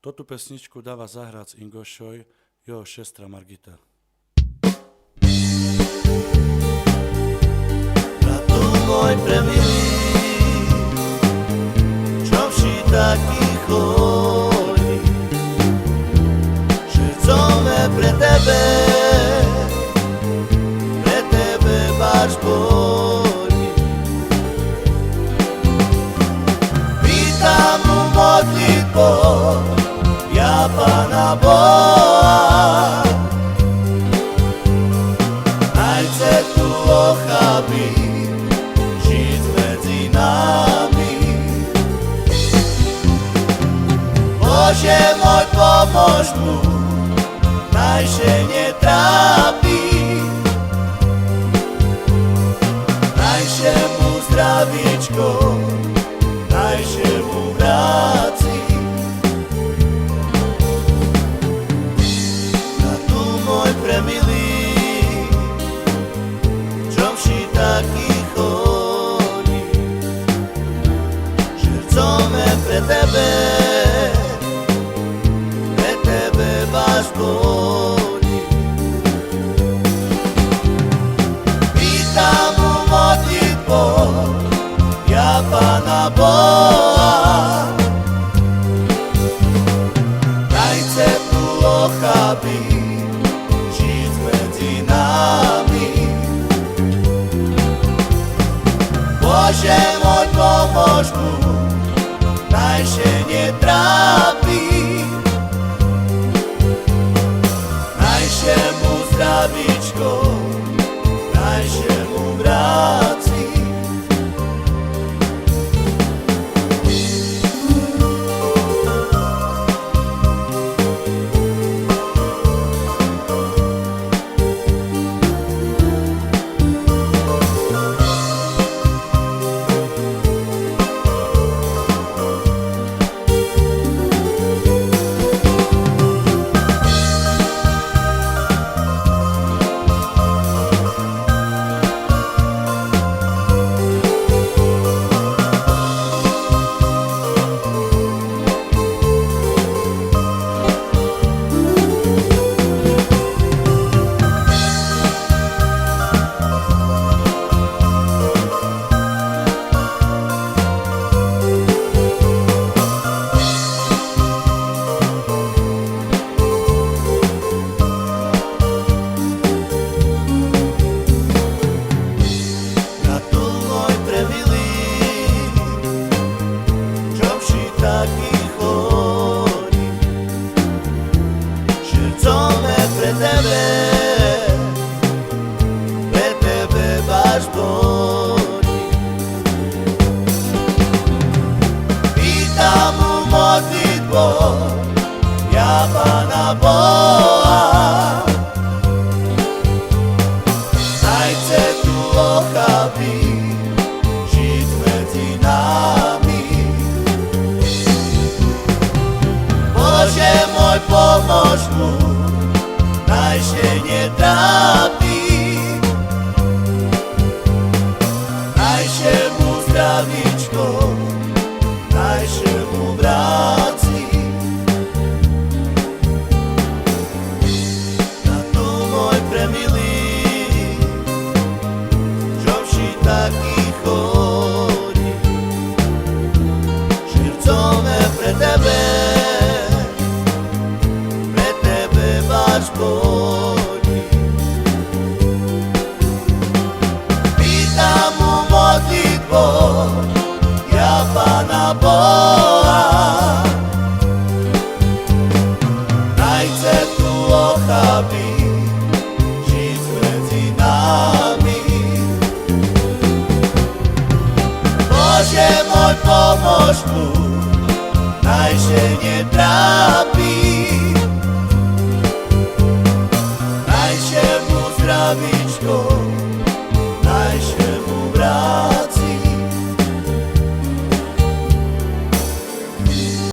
Toto pesničku dáva zahrať s Ingošoj, jeho šestra Margita. Bratu môj premilý, čo vši taký chodí, srdcome pre tebe baš bolí. Pýtam mu modlitbou, ja Pána Boha, najce tu ochabí, žiť medzi nami. Bože môj, pomôž mu, najše netrápi, najše mu zdravíčko, najše mu vráci. Bratu môj premilý, čo vši taký chodí, srdcome pre tebe váš bolí. Pýtam mu modlitbou, ja Pána Boha, najce tu ochabí, žiť medzi nami. Bože môj, pomôž mu, najše netrápi, najše mu zdravíčko, najše mu vráci. Taký chodí, srdcome pre tebe váš bolí. Pýtam mu modlitbou, ja Pána Boha, najce tu ochabí, žiť medzi nami. Bože môj, pomôž mu, najše netrápi, najše mu zdravíčko, najše mu vráci. Bratu môj premilý, čo vši taký chodí, srdcome pre tebe váš bolí. Pýtam mu modlitbou, ja Pána Boha, najce tu ochabí, žiť medzi nami. Bože môj, pomôž mu, najše netrápi, zdravíčko,